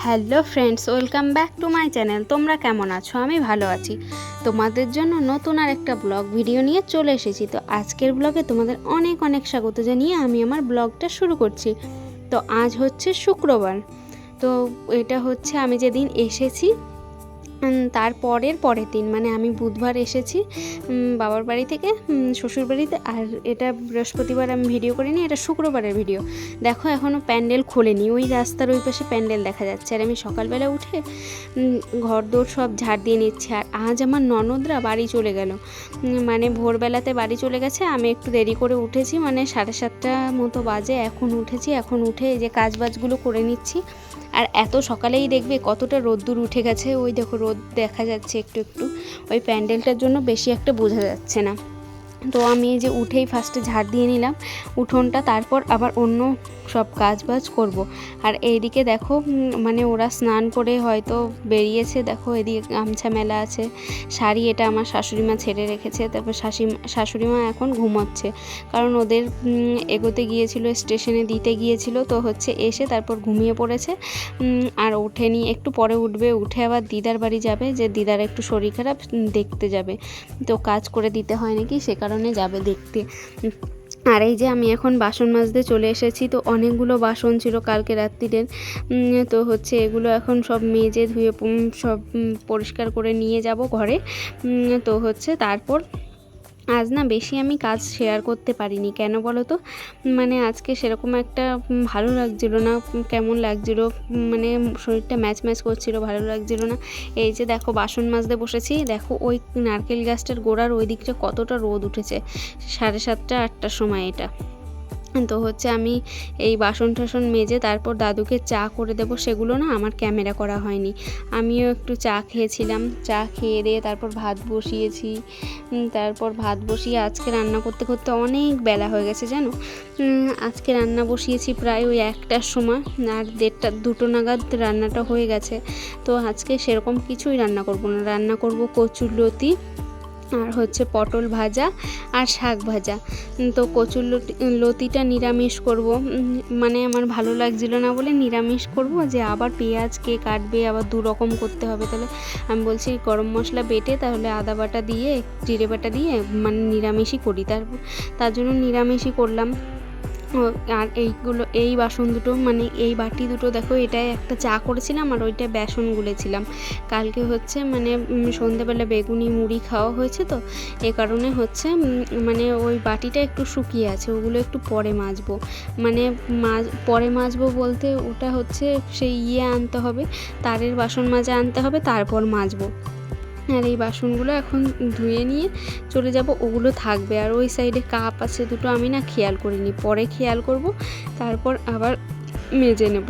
Hello friends, welcome back to my channel. তোমরা কেমন আছো? আমি ভালো আছি। তোমাদের জন্য নতুন আর একটা ব্লগ ভিডিও নিয়ে চলে এসেছি। তো আজকের ব্লগে তোমাদের অনেক অনেক স্বাগত জানিয়ে আমি আমার ব্লগটা শুরু করছি। তো আজ হচ্ছে শুক্রবার। তো এটা হচ্ছে আমি যেদিন এসেছি তার পরের দিন, মানে আমি বুধবার এসেছি বাবার বাড়ি থেকে শ্বশুর বাড়িতে। আর এটা বৃহস্পতিবার আমি ভিডিও করিনি, এটা শুক্রবারের ভিডিও। দেখো এখনও প্যান্ডেল খোলেনি, ওই রাস্তার ওই পাশে প্যান্ডেল দেখা যাচ্ছে। আর আমি সকালবেলা উঠে ঘরদোর সব ঝাড় দিয়ে নিচ্ছি। আর আজ আমার ননদরা বাড়ি চলে গেল, মানে ভোরবেলাতে বাড়ি চলে গেছে। আমি একটু দেরি করে উঠেছি, মানে 7:30 মতো বাজে এখন উঠেছি। এখন উঠে এই যে কাজবাজগুলো করে নিচ্ছি। আর এত সকালেই দেখবে কতটা রোদ্দুর উঠে গেছে, ওই দেখো রোদ দেখা যাচ্ছে একটু একটু। ওই প্যান্ডেলটার জন্য বেশি একটা বোঝা যাচ্ছে না। তো আমি এই যে উঠেই ফার্স্টে ঝাড় দিয়ে নিলাম উঠোনটা, তারপর আবার অন্য সব কাজবাজ করব। আর এইদিকে দেখো মানে ওরা স্নান করে হয়তো বেরিয়েছে। দেখো এদিকে গামছা মেলা আছে, শাড়ি এটা আমার শাশুড়িমা ছেড়ে রেখেছে। তারপর শাশুড়িমা এখন ঘুমোচ্ছে, কারণ ওদের এগোতে গিয়েছিল, স্টেশনে দিতে গিয়েছিল। তো হচ্ছে এসে তারপর ঘুমিয়ে পড়েছে আর ওঠেনি, একটু পরে উঠবে। উঠে আবার দিদার বাড়ি যাবে, যে দিদার একটু শরীর খারাপ, দেখতে যাবে। তো কাজ করে দিতে হয় নাকি, সে কারণে যাবে দেখতে। আর এই যে আমি এখন বাসন মাজতে চলে এসেছি। তো অনেকগুলো বাসন ছিল কালকে রাত্রিরের। তো হচ্ছে এগুলো এখন সব মেজে ধুয়ে সব পরিষ্কার করে নিয়ে যাব ঘরে। তো হচ্ছে তারপর আজ না বেশি আমি কাজ শেয়ার করতে পারিনি, কেন বলো তো, মানে আজকে সেরকম একটা ভালো লাগছিল না, কেমন লাগছিল, মানে শরীরটা ম্যাচ করছিল, ভালো লাগছিল না। এই যে দেখো বাসন মাজতে বসেছি, দেখো ওই নারকেল গাছটার গোড়ার ওই দিকটা কতটা রোদ উঠেছে 7:30-8টার সময় এটা। তো হচ্ছে আমি এই বাসন টাসন মেজে তারপর দাদুকে চা করে দেবো, সেগুলো না আমার ক্যামেরা করা হয়নি। আমিও একটু চা খেয়েছিলাম, চা খেয়ে দিয়ে তারপর ভাত বসিয়েছি। তারপর ভাত বসিয়ে আজকে রান্না করতে করতে অনেক বেলা হয়ে গেছে জানো। আজকে রান্না বসিয়েছি প্রায় ওই 1টার সময়, আর 1:30-2টো নাগাদ রান্নাটা হয়ে গেছে। তো আজকে সেরকম কিছুই রান্না করব না, রান্না করব কচুরলতি আর হচ্ছে পটল ভাজা আর শাক ভাজা। তো লতিটা নিরামিষ করব, মানে আমার ভালো লাগছিল না বলে নিরামিষ করব, যে আবার পেঁয়াজ কে কাটবে, আবার 2 রকম করতে হবে। তাহলে আমি বলছি গরম মশলা বেটে তাহলে আদা বাটা দিয়ে জিরে বাটা দিয়ে মানে নিরামিষই করি, তার জন্য নিরামিষই করলাম। আর এই বাসন দুটো, মানে এই বাটি দুটো দেখো, এটাই একটা চা করেছিলাম আর ওইটায় বেসন গুলেছিলাম। কালকে হচ্ছে মানে সন্ধ্যেবেলা বেগুনি মুড়ি খাওয়া হয়েছে, তো এ কারণে হচ্ছে মানে ওই বাটিটা একটু শুকিয়ে আছে, ওগুলো একটু পরে মাজবো। মানে পরে মাজবো বলতে ওটা হচ্ছে সেই আনতে হবে, তারের বাসন মাজা আনতে হবে, তারপর মাজবো। আর এই বাসনগুলো এখন ধুয়ে নিয়ে চলে যাব, ওগুলো থাকবে। আর ওই সাইডে কাপ আছে দুটো, আমি না খেয়াল করিনি, পরে খেয়াল করব, তারপর আবার মেজে নেব।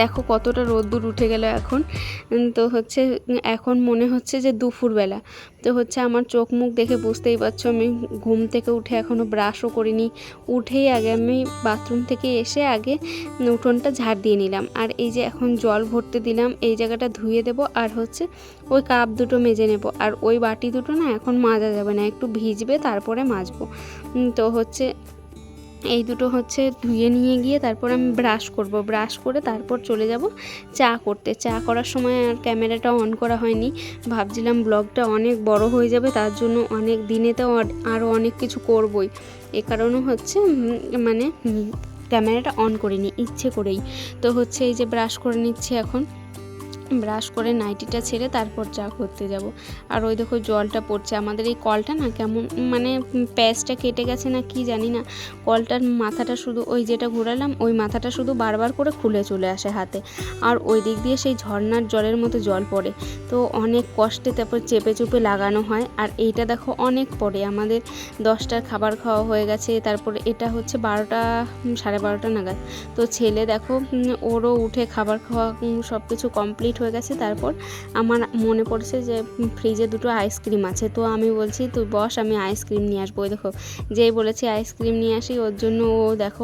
দেখো কতটা রোদ্দুর উঠে গেল এখন। তো হচ্ছে এখন মনে হচ্ছে যে দুপুরবেলা। তো হচ্ছে আমার চোখ মুখ দেখে বুঝতেই পারছো, আমি ঘুম থেকে উঠে এখনও ব্রাশও করিনি। উঠেই আগে আমি বাথরুম থেকে এসে আগে উঠোনটা ঝাড় দিয়ে নিলাম। আর এই যে এখন জল ভরতে দিলাম, এই জায়গাটা ধুয়ে দেব। আর হচ্ছে ওই কাপ দুটো মেজে নেব। আর ওই বাটি দুটো না এখন মাজা যাবে না, একটু ভিজবে তারপরে মাজবো। তো হচ্ছে এই দুটো হচ্ছে ধুয়ে নিয়ে গিয়ে তারপর আমি ব্রাশ করব, ব্রাশ করে তারপর চলে যাব চা করতে। চা করার সময় আর ক্যামেরাটা অন করা হয়নি, ভাবছিলাম ব্লগটা অনেক বড় হয়ে যাবে, তার জন্য অনেক দিনেতেও আরও অনেক কিছু করবই, এ কারণে হচ্ছে মানে ক্যামেরাটা অন করিনি ইচ্ছে করেই। তো হচ্ছে এই যে ব্রাশ করে নিচ্ছে এখন, ব্রাশ করে নাইটিটা ছেড়ে তারপর চা করতে যাব। আর ওই দেখো জলটা পড়ছে, আমাদের এই কলটা না কেমন মানে প্যাচটা কেটে গেছে না কি জানি না, কলটার মাথাটা শুধু ওই যেটা ঘোরালাম ওই মাথাটা শুধু বারবার করে খুলে চলে আসে হাতে, আর ওই দিক দিয়ে সেই ঝর্নার জলের মতো জল পড়ে। তো অনেক কষ্টে তারপর চেপে চুপে লাগানো হয়। আর এইটা দেখো অনেক পরে, আমাদের 10টার খাবার খাওয়া হয়ে গেছে, তারপরে এটা হচ্ছে 12টা 12:30 নাগাদ। তো ছেলে দেখো ওরও উঠে খাবার খাওয়া সব কিছু কমপ্লিট হয়ে গেছে। তারপর আমার মনে পড়ছে যে ফ্রিজে 2টো আইসক্রিম আছে, তো আমি বলছি তুই বস, আমি আইসক্রিম নিয়ে আসবো। ওই দেখো যেই বলেছি আইসক্রিম নিয়ে আসি, ওর জন্য ও দেখো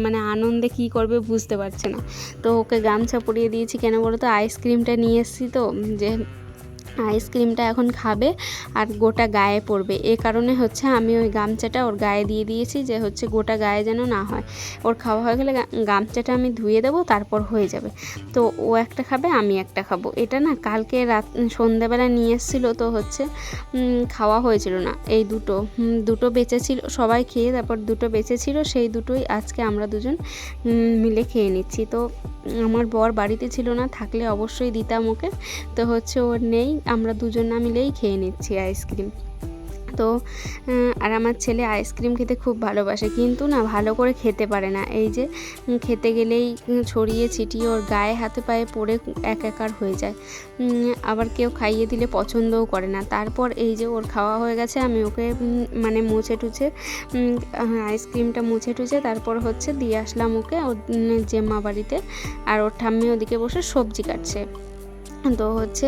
মানে আনন্দে কি করবে বুঝতে পারছে না। তো ওকে গামছা পরিয়ে দিয়েছি, কেন বলো তো আইসক্রিমটা নিয়ে এসেছি, তো যে আইসক্রিমটা এখন খাবে আর গোটা গায়ে পড়বে। এ কারণে হচ্ছে আমি ওই গামছাটা ওর গায়ে দিয়ে দিয়েছি, যে হচ্ছে গোটা গায়ে যেন না হয়। ওর খাওয়া হয়ে গেলে গামছাটা আমি ধুয়ে দেবো, তারপর হয়ে যাবে। তো ও একটা খাবে, আমি একটা খাবো। এটা না কালকে সন্ধ্যাবেলা নিয়ে এসেছিলো, তো হচ্ছে খাওয়া হয়েছিল না। এই দুটো বেঁচেছিল, সবাই খেয়ে তারপর দুটো বেঁচেছিল, সেই দুটোই আজকে আমরা দুজন মিলে খেয়ে নিচ্ছি। তো আমার বর বাড়িতে ছিল না, থাকলে অবশ্যই দিতাম ওকে। তো হচ্ছে ওর নেই, আমরা দুজন না মিলেই খেয়ে নিচ্ছি আইসক্রিম। তো আর আমার ছেলে আইসক্রিম খেতে খুব ভালোবাসে, কিন্তু না ভালো করে খেতে পারে না। এই যে খেতে গেলেই ছড়িয়ে ছিটিয়ে ওর গায়ে হাতে পায়ে পড়ে একাকার হয়ে যায়। আবার কেউ খাইয়ে দিলে পছন্দও করে না। তারপর এই যে ওর খাওয়া হয়ে গেছে, আমি ওকে মানে মুছে টুছে আইসক্রিমটা মুছে টুছে তারপর হচ্ছে দিয়ে আসলাম ওকে ওর জেম্মা বাড়িতে। আর ওর ঠাম্মি ওদিকে বসে সবজি কাটছে। তো হচ্ছে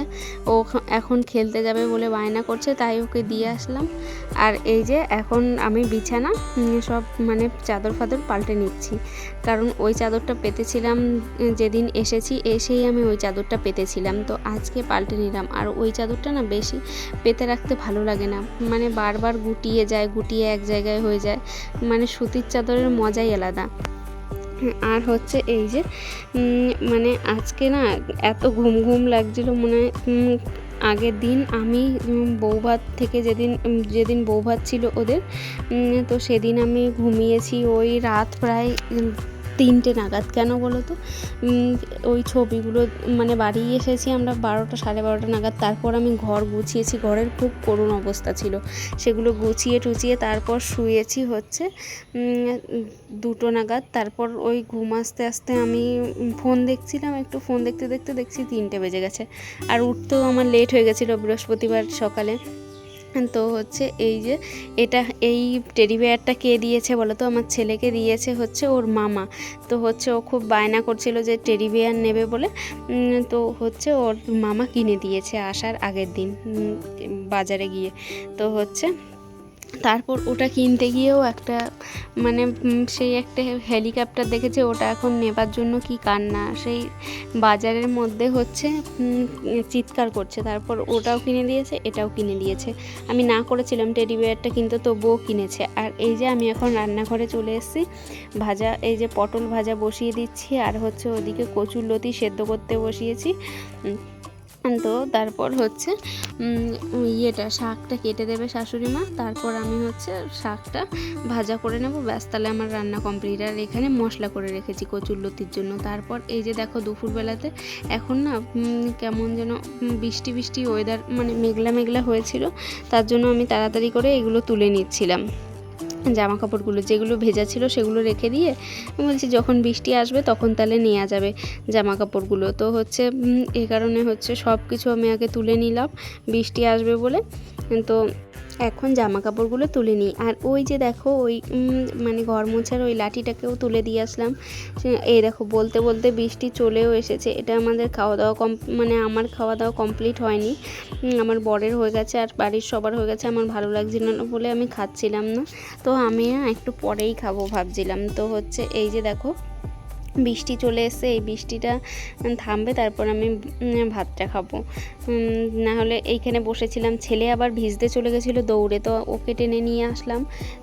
ও এখন খেলতে যাবে বলে বায়না করছে, তাই ওকে দিয়ে আসলাম। আর এই যে এখন আমি বিছানা সব মানে চাদর ফাদর পাল্টে নিচ্ছি, কারণ ওই চাদরটা পেতেছিলাম যেদিন এসেই আমি ওই চাদরটা পেতেছিলাম, তো আজকে পাল্টে নিলাম। আর ওই চাদরটা না বেশি পেতে রাখতে ভালো লাগে না, মানে বারবার গুটিয়ে এক জায়গায় হয়ে যায়, মানে সুতির চাদরের মজাই আলাদা। আর হচ্ছে এই যে মানে আজকে না এত ঘুম লাগছিল, মনে হয় আগের দিন আমি বৌভাত থেকে যেদিন বৌভাত ছিল ওদের, তো সেদিন আমি ঘুমিয়েছি ওই রাত প্রায় 3টে নাগাদ। কেন বলো তো, ওই ছবিগুলো মানে বাড়ি এসেছি আমরা 12টা 12:30 নাগাদ। তারপর আমি ঘর গুছিয়েছি, ঘরের খুব করুণ অবস্থা ছিল, সেগুলো গুছিয়ে টুচিয়ে তারপর শুয়েছি হচ্ছে 2টো নাগাদ। তারপর ওই ঘুম আস্তে আস্তে আমি ফোন দেখছিলাম, একটু ফোন দেখতে দেখছি 3টে বেজে গেছে। আর উঠতেও আমার লেট হয়ে গেছিলো বৃহস্পতিবার সকালে। তো হচ্ছে এই যে এই টেডি বিয়ারটা কে দিয়েছে বলো তো, আমার ছেলেকে দিয়েছে হচ্ছে ওর মামা। তো হচ্ছে ও খুব বায়না করছিল যে টেডি বিয়ার নেবে বলে, তো হচ্ছে ওর মামা কিনে দিয়েছে আসার আগের দিন বাজারে গিয়ে। তো হচ্ছে তারপর ওটা কিনতে গিয়েও একটা মানে সেই একটা হেলিকপ্টার দেখেছে, ওটা এখন নেবার জন্য কি কান্না, সেই বাজারের মধ্যে হচ্ছে চিৎকার করছে। তারপর ওটাও কিনে দিয়েছে, এটাও কিনে দিয়েছে। আমি না করেছিলাম টেডি বিয়ারটা কিনতে, তবুও কিনেছে। আর এই যে আমি এখন রান্নাঘরে চলে এসেছি, এই যে পটল ভাজা বসিয়ে দিচ্ছি, আর হচ্ছে ওদিকে কচুরলতি সেদ্ধ করতে বসিয়েছি। তো তারপর হচ্ছে শাকটা কেটে দেবে শাশুড়ি মা, তারপর আমি হচ্ছে শাকটা ভাজা করে নেব, ব্যাস তাহলে আমার রান্না কমপ্লিট। আর এখানে মশলা করে রেখেছি কচুরলতির জন্য। তারপর এই যে দেখো দুপুরবেলাতে এখন না কেমন যেন বৃষ্টি ওয়েদার, মানে মেঘলা হয়েছিল, তার জন্য আমি তাড়াতাড়ি করে এগুলো তুলে নিচ্ছিলাম। জামা কাপড়গুলো যেগুলো ভেজা ছিল সেগুলো রেখে দিয়ে বলছি যখন বৃষ্টি আসবে তখন তাহলে নেওয়া যাবে জামা কাপড়গুলো। তো হচ্ছে এই কারণে হচ্ছে সব কিছু আমি আগে তুলে নিলাম বৃষ্টি আসবে বলে। তো এখন জামা কাপড়গুলো তুলে নিই। আর ওই যে দেখো ওই মানে ঘর মোছার ওই লাঠিটাকেও তুলে দিয়ে আসলাম। এই দেখো বলতে বৃষ্টি চলেও এসেছে। এটা আমাদের খাওয়া দাওয়া মানে আমার খাওয়া দাওয়া কমপ্লিট হয়নি, আমার বরের হয়ে গেছে আর বাড়ির সবার হয়ে গেছে। আমার ভালো লাগছিল না বলে আমি খাচ্ছিলাম না, তো আমি একটু পরেই খাবো ভাবছিলাম। তো হচ্ছে এই যে দেখো বৃষ্টি চলে এসছে, এই বৃষ্টিটা থামবে তারপর আমি ভাতটা খাবো। না হলে এইখানে বসেছিলাম, ছেলে আবার ভিজতে চলে গেছিলো দৌড়ে, তো ওকে টেনে নিয়ে আসলাম।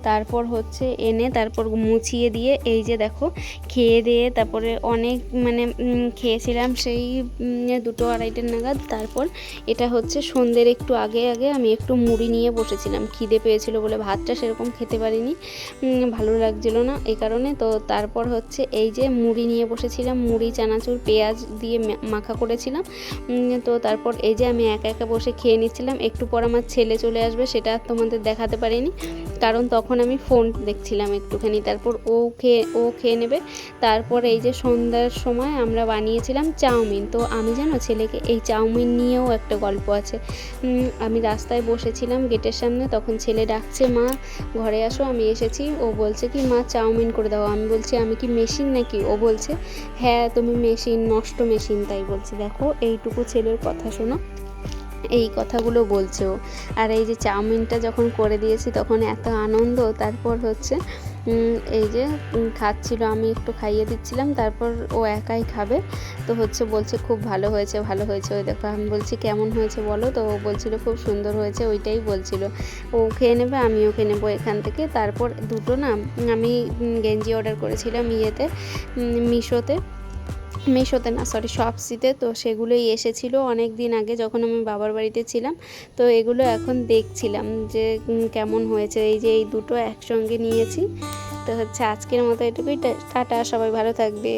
তারপর হচ্ছে এনে তারপর মুছিয়ে দিয়ে এই যে দেখো খেয়ে দিয়ে তারপরে অনেক মানে খেয়েছিলাম সেই 2টো 2:30 নাগাদ। তারপর এটা হচ্ছে সন্ধ্যের একটু আগে আমি একটু মুড়ি নিয়ে বসেছিলাম, খিদে পেয়েছিল বলে। ভাতটা সেরকম খেতে পারিনি, ভালো লাগছিল না এই কারণে। তো তারপর হচ্ছে এই যে মুড়ি নিয়ে বসেছিলাম, মুড়ি চানাচুর পেঁয়াজ দিয়ে মাখা করেছিলাম। তো তারপর এই যে আমি একা বসে খেয়ে নিচ্ছিলাম। একটু পর আমার ছেলে চলে আসবে, সেটা তোমাদের দেখাতে পারিনি কারণ তখন আমি ফোন দেখছিলাম একটুখানি। তারপর ও খেয়ে নেবে। তারপর এই যে সন্ধ্যার সময় আমরা বানিয়েছিলাম চাউমিন। তো আমি জানো ছেলেকে এই চাউমিন নিয়েও একটা গল্প আছে। আমি রাস্তায় বসেছিলাম গেটের সামনে, তখন ছেলে ডাকছে মা ঘরে আসো, আমি এসেছি। ও বলছে কি মা চাউমিন করে দাও। আমি বলছি আমি কি মেশিন নাকি? ও বলছে হ্যাঁ তুমি মেশিন, নষ্ট মেশিন। তাই বলছি, দেখো এইটুকু ছেলের কথা শোনো, এই কথাগুলো বলছে ও। আর এই যে চাউমিনটা যখন করে দিয়েছি তখন এত আনন্দ। তারপর হচ্ছে এই যে খাচ্ছিল, আমি একটু খাইয়ে দিচ্ছিলাম, তারপর ও একাই খাবে। তো বলছে খুব ভালো হয়েছে ভালো হয়েছে। ওই দেখো আমি বলছি কেমন হয়েছে বলো, তো ও বলছিল খুব সুন্দর হয়েছে, ওইটাই বলছিল। ও খেয়ে নেবে, আমিও খেয়ে নেবো এখান থেকে। তারপর দুটো না আমি গেঞ্জি অর্ডার করেছিলাম ইয়েতে, মিশোতে না সরি শপসিতে। তো সেগুলোই এসেছিলো অনেক দিন আগে যখন আমি বাবার বাড়িতে ছিলাম। তো এগুলো এখন দেখছিলাম যে কেমন হয়েছে। এই যে এই দুটো একসঙ্গে নিয়েছি। তো আজকের মতো এটুকুই, টাটা, সবাই ভালো থাকবে।